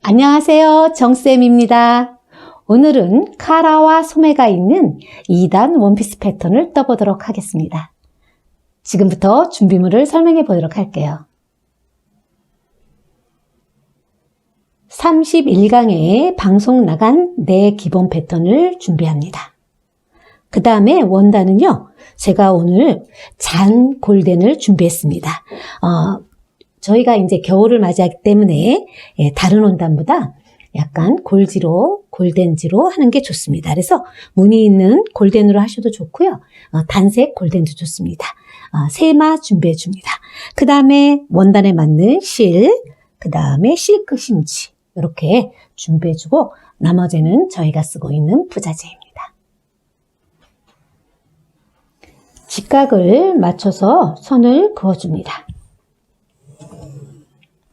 안녕하세요. 정쌤입니다. 오늘은 카라와 소매가 있는 2단 원피스 패턴을 떠보도록 하겠습니다. 지금부터 준비물을 설명해 보도록 할게요. 31강에 방송 나간 네 기본 패턴을 준비합니다. 그 다음에 원단은요, 제가 오늘 잔 골덴을 준비했습니다. 저희가 이제 겨울을 맞이하기 때문에 다른 원단보다 약간 골덴지로 하는 게 좋습니다. 그래서 무늬 있는 골덴으로 하셔도 좋고요. 단색 골덴도 좋습니다. 세마 준비해 줍니다. 그 다음에 원단에 맞는 실, 그 다음에 실크 심지 이렇게 준비해 주고 나머지는 저희가 쓰고 있는 부자재입니다. 직각을 맞춰서 선을 그어줍니다.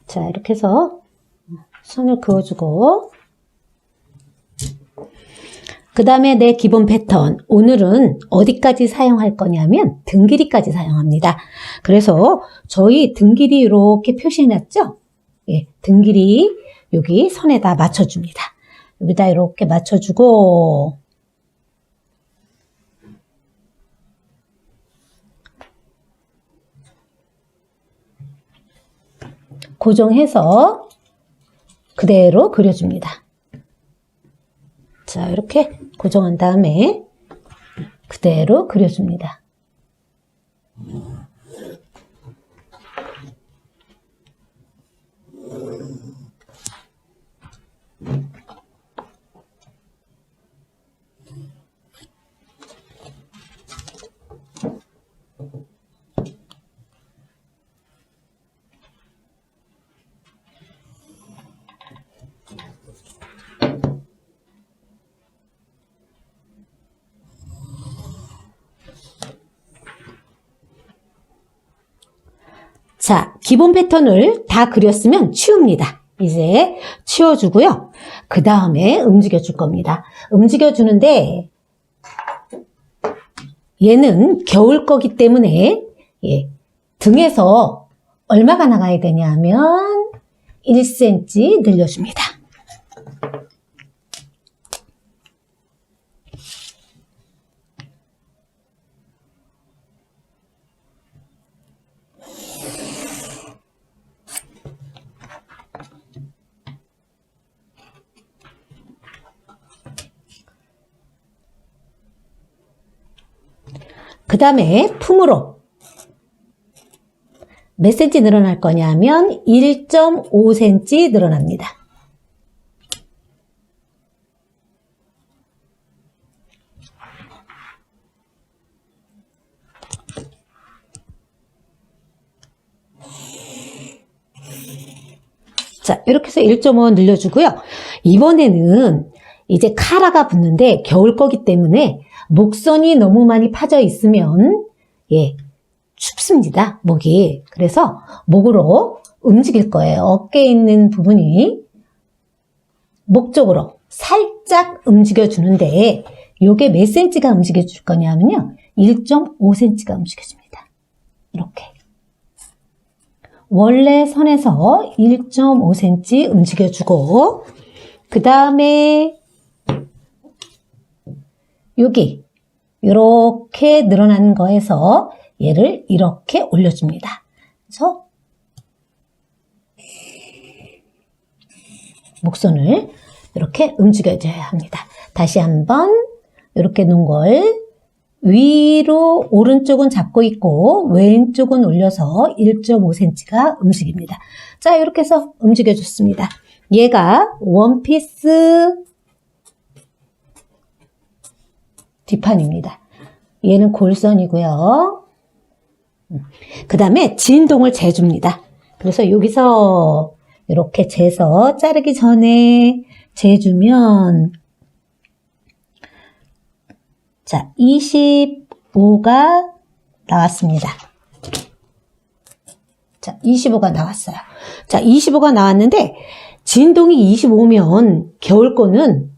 자, 이렇게 해서 선을 그어주고 그 다음에 내 기본 패턴, 오늘은 어디까지 사용할 거냐면 등 길이까지 사용합니다. 그래서 저희 등 길이 이렇게 표시해놨죠? 예, 등 길이 여기 선에다 맞춰줍니다. 여기다 이렇게 맞춰주고 고정해서 그대로 그려줍니다. 자, 이렇게 고정한 다음에 그대로 그려줍니다. 자, 기본 패턴을 다 그렸으면 치웁니다. 이제 치워주고요. 그 다음에 움직여 줄 겁니다. 움직여 주는데 얘는 겨울 거기 때문에 등에서 얼마가 나가야 되냐면 1cm 늘려줍니다. 그 다음에 품으로 몇 cm 늘어날 거냐면 1.5cm 늘어납니다. 자, 이렇게 해서 1.5 늘려주고요. 이번에는 이제 카라가 붙는데 겨울 거기 때문에 목선이 너무 많이 파져 있으면 춥습니다. 목이. 그래서 목으로 움직일 거예요. 어깨에 있는 부분이 목 쪽으로 살짝 움직여 주는데 요게 몇 cm가 움직여 줄 거냐면요. 1.5cm가 움직여 줍니다. 이렇게. 원래 선에서 1.5cm 움직여 주고 그 다음에 여기 이렇게 늘어난 거에서 얘를 이렇게 올려줍니다. 그래서 목선을 이렇게 움직여줘야 합니다. 다시 한번 이렇게 놓은 걸 위로 오른쪽은 잡고 있고 왼쪽은 올려서 1.5cm가 움직입니다. 자, 이렇게 해서 움직여줬습니다. 얘가 원피스 뒷판입니다. 얘는 골선이고요. 그 다음에 진동을 재줍니다. 그래서 여기서 이렇게 재서 자르기 전에 재주면 자, 25가 나왔습니다. 자, 25가 나왔어요. 자, 25가 나왔는데 진동이 25면 겨울 거는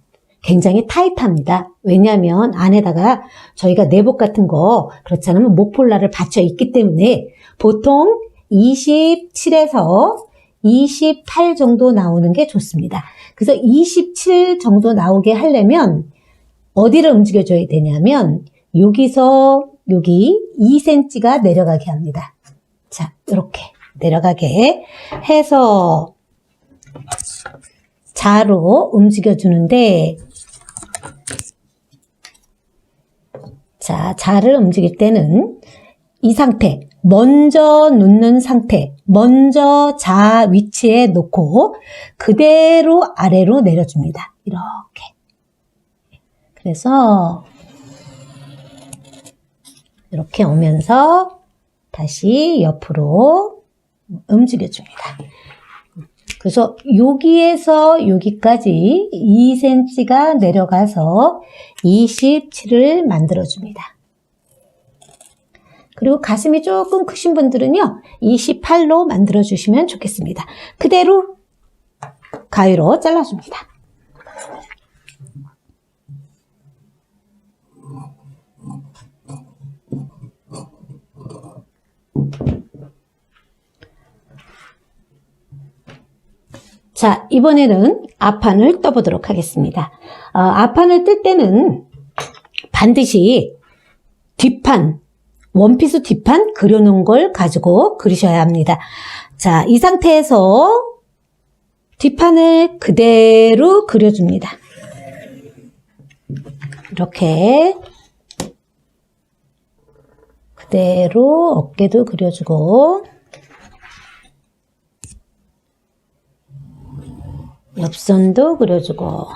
굉장히 타이트합니다. 왜냐하면 안에다가 저희가 내복 같은 거 그렇지 않으면 목폴라를 받쳐 있기 때문에 보통 27에서 28 정도 나오는 게 좋습니다. 그래서 27 정도 나오게 하려면 어디를 움직여줘야 되냐면 여기서 여기 2cm가 내려가게 합니다. 자, 이렇게 내려가게 해서 자로 움직여주는데, 자, 자를 움직일 때는 이 상태, 먼저 놓는 상태, 먼저 자 위치에 놓고 그대로 아래로 내려줍니다. 이렇게. 그래서 이렇게 오면서 다시 옆으로 움직여줍니다. 그래서 여기에서 여기까지 2cm가 내려가서 27을 만들어줍니다. 그리고 가슴이 조금 크신 분들은요, 28로 만들어주시면 좋겠습니다. 그대로 가위로 잘라줍니다. 자, 이번에는 앞판을 떠보도록 하겠습니다. 앞판을 뜰 때는 반드시 뒷판, 원피스 뒷판 그려놓은 걸 가지고 그리셔야 합니다. 자, 이 상태에서 뒷판을 그대로 그려줍니다. 이렇게 그대로 어깨도 그려주고 옆선도 그려주고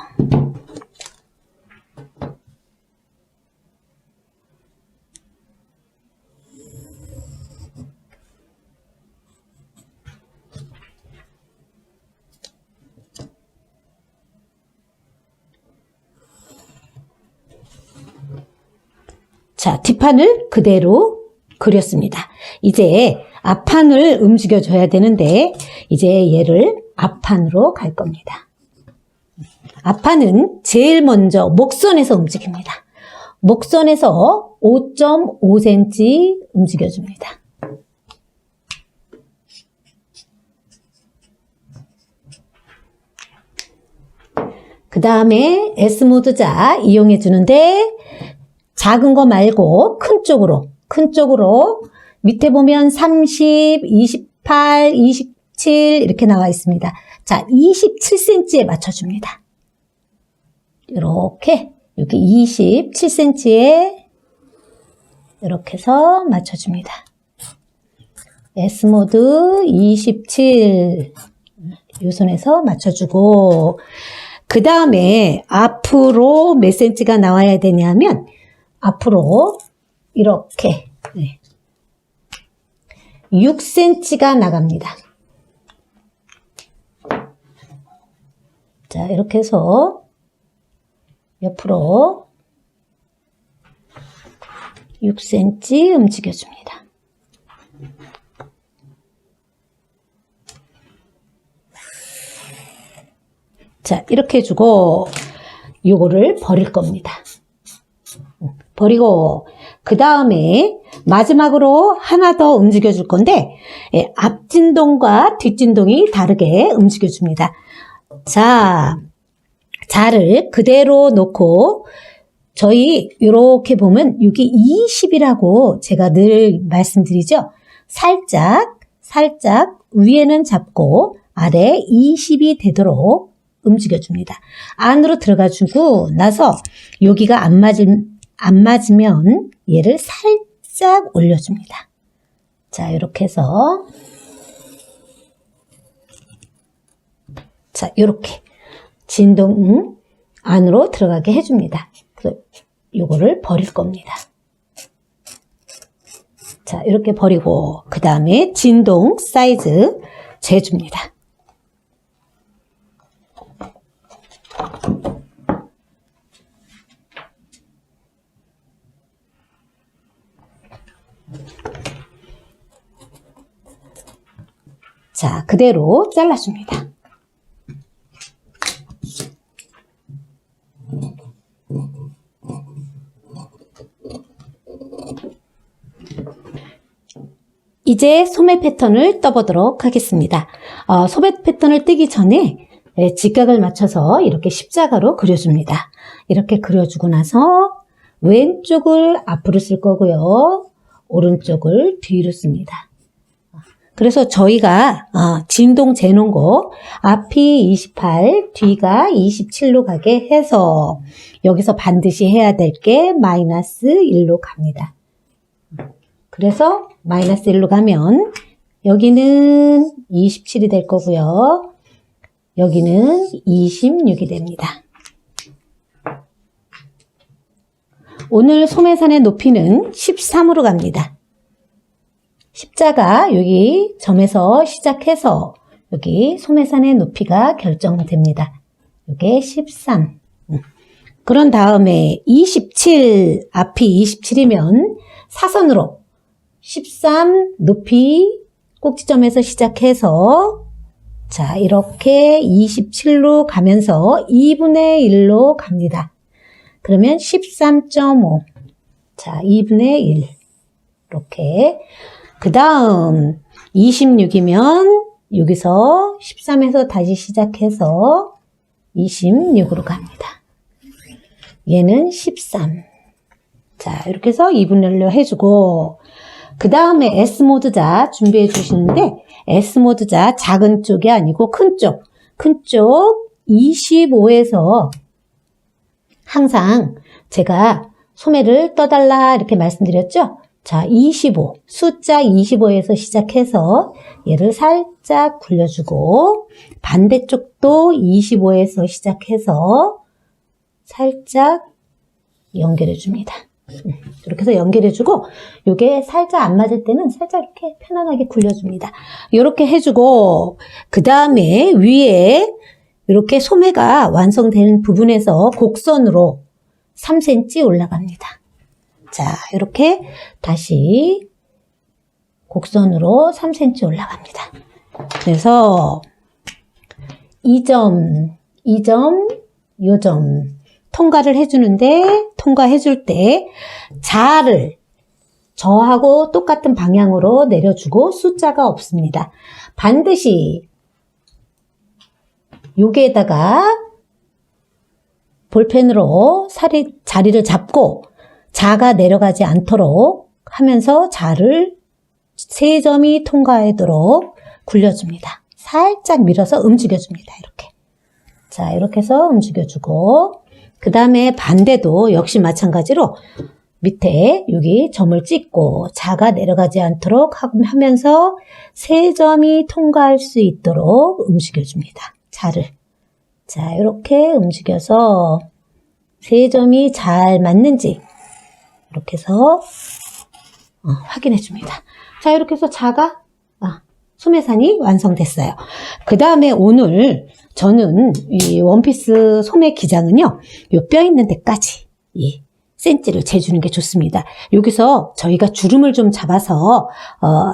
자, 뒷판을 그대로 그렸습니다. 이제 앞판을 움직여줘야 되는데 이제 얘를 앞판으로 갈 겁니다. 앞판은 제일 먼저 목선에서 움직입니다. 목선에서 5.5cm 움직여줍니다. 그 다음에 S모드 자 이용해 주는데 작은 거 말고 큰 쪽으로 밑에 보면 30, 28, 27 이렇게 나와 있습니다. 자, 27cm에 맞춰줍니다. 이렇게 여기 27cm에 이렇게 해서 맞춰줍니다. S모드 27 이 손에서 맞춰주고 그 다음에 앞으로 몇 cm가 나와야 되냐면 앞으로 이렇게 6cm가 나갑니다. 자, 이렇게 해서 옆으로 6cm 움직여줍니다. 자, 이렇게 해주고 요거를 버릴 겁니다. 버리고 그 다음에 마지막으로 하나 더 움직여 줄 건데 앞진동과 뒷진동이 다르게 움직여 줍니다. 자, 자를 그대로 놓고 저희 이렇게 보면 여기 20이라고 제가 늘 말씀드리죠. 살짝 위에는 잡고 아래 20이 되도록 움직여 줍니다. 안으로 들어가 주고 나서 여기가 안 맞으면 얘를 살짝 올려줍니다. 자, 이렇게 해서 자, 이렇게 진동 안으로 들어가게 해줍니다. 그래서 요거를 버릴 겁니다. 자, 이렇게 버리고 그 다음에 진동 사이즈 재줍니다. 자, 그대로 잘라줍니다. 이제 소매 패턴을 떠보도록 하겠습니다. 소매 패턴을 뜨기 전에 직각을 맞춰서 이렇게 십자가로 그려줍니다. 이렇게 그려주고 나서 왼쪽을 앞으로 쓸 거고요. 오른쪽을 뒤로 씁니다. 그래서 저희가 진동 재놓은 거 앞이 28, 뒤가 27로 가게 해서 여기서 반드시 해야 될 게 마이너스 1로 갑니다. 그래서 마이너스 1로 가면 여기는 27이 될 거고요. 여기는 26이 됩니다. 오늘 소매산의 높이는 13으로 갑니다. 십자가 여기 점에서 시작해서 여기 소매산의 높이가 결정됩니다. 이게 13. 그런 다음에 27, 앞이 27이면 사선으로 13 높이 꼭지점에서 시작해서 자 이렇게 27로 가면서 2분의 1로 갑니다. 그러면 13.5. 자 2분의 1 이렇게 그 다음 26이면 여기서 13에서 다시 시작해서 26으로 갑니다. 얘는 13. 자 이렇게 해서 2분의 1로 해주고 그 다음에 S모드자 준비해 주시는데 S모드자 작은 쪽이 아니고 큰 쪽 25에서 항상 제가 소매를 떠달라 이렇게 말씀드렸죠. 자 25 숫자 25에서 시작해서 얘를 살짝 굴려주고 반대쪽도 25에서 시작해서 살짝 연결해 줍니다. 이렇게 해서 연결해주고 이게 살짝 안 맞을 때는 살짝 이렇게 편안하게 굴려줍니다. 이렇게 해주고 그 다음에 위에 이렇게 소매가 완성된 부분에서 곡선으로 3cm 올라갑니다. 자 이렇게 다시 곡선으로 3cm 올라갑니다. 그래서 이 점, 요 점 통과를 해주는데 통과해줄 때 자를 저하고 똑같은 방향으로 내려주고 숫자가 없습니다. 반드시 여기에다가 볼펜으로 자리를 잡고 자가 내려가지 않도록 하면서 자를 세 점이 통과하도록 굴려줍니다. 살짝 밀어서 움직여줍니다. 이렇게. 자, 이렇게 해서 움직여주고 그 다음에 반대도 역시 마찬가지로 밑에 여기 점을 찍고 자가 내려가지 않도록 하면서 세 점이 통과할 수 있도록 움직여줍니다. 자를. 자, 이렇게 움직여서 세 점이 잘 맞는지 이렇게 해서 확인해 줍니다. 자, 이렇게 해서 자가 소매산이 완성됐어요. 그 다음에 오늘 저는 이 원피스 소매 기장은요, 요 뼈 있는 데까지 이 센치를 재주는 게 좋습니다. 여기서 저희가 주름을 좀 잡아서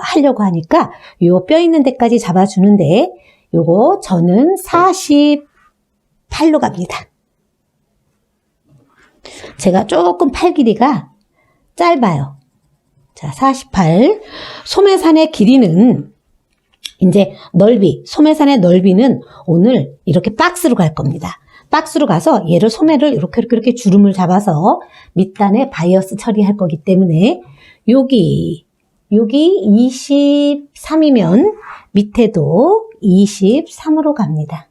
하려고 하니까 요 뼈 있는 데까지 잡아주는데 요거 저는 48로 갑니다. 제가 조금 팔 길이가 짧아요. 자, 48. 소매산의 길이는 이제 넓이, 소매산의 넓이는 오늘 이렇게 박스로 갈 겁니다. 박스로 가서 얘를 소매를 이렇게 주름을 잡아서 밑단에 바이어스 처리할 거기 때문에 여기 23이면 밑에도 23으로 갑니다.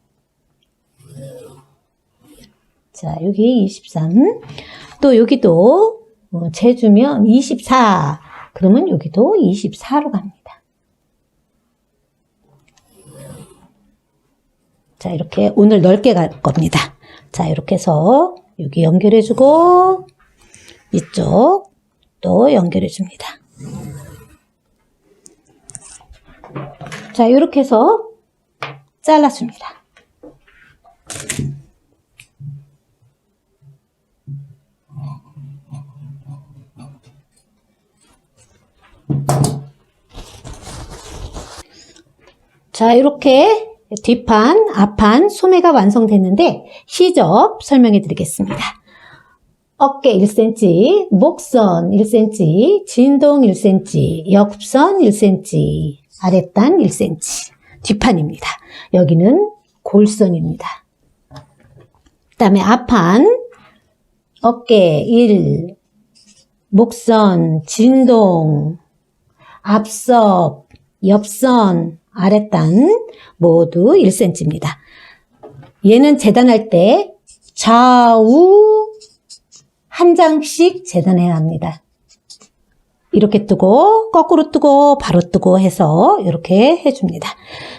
자, 여기 23. 또 여기도 재주면 24. 그러면 여기도 24로 갑니다. 자, 이렇게 오늘 넓게 갈 겁니다. 자, 이렇게 해서 여기 연결해주고 이쪽 또 연결해줍니다. 자, 이렇게 해서 잘라줍니다. 자, 이렇게 뒷판, 앞판, 소매가 완성됐는데 시접 설명해 드리겠습니다. 어깨 1cm, 목선 1cm, 진동 1cm, 옆선 1cm, 아랫단 1cm, 뒷판입니다. 여기는 골선입니다. 그 다음에 앞판, 어깨 1, 목선, 진동, 앞섭, 옆선, 아랫단 모두 1cm입니다. 얘는 재단할 때 좌우 한 장씩 재단해야 합니다. 이렇게 뜨고 거꾸로 뜨고 바로 뜨고 해서 이렇게 해줍니다.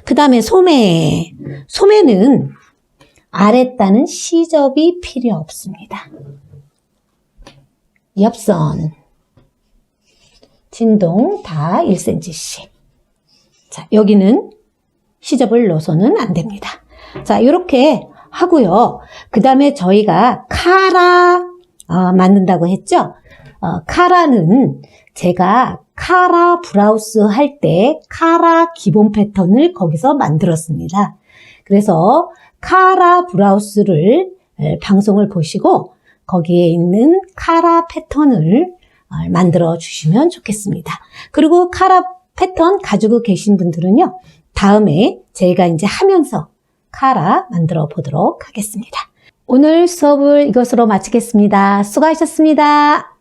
그 다음에 소매. 소매는 아랫단은 시접이 필요 없습니다. 옆선, 진동 다 1cm씩. 자, 여기는 시접을 넣어서는 안 됩니다. 자, 이렇게 하고요. 그 다음에 저희가 카라 만든다고 했죠? 카라는 제가 카라 브라우스 할 때 카라 기본 패턴을 거기서 만들었습니다. 그래서 카라 브라우스를 방송을 보시고 거기에 있는 카라 패턴을 만들어 주시면 좋겠습니다. 그리고 카라 패턴 가지고 계신 분들은요, 다음에 제가 이제 하면서 카라 만들어 보도록 하겠습니다. 오늘 수업을 이것으로 마치겠습니다. 수고하셨습니다.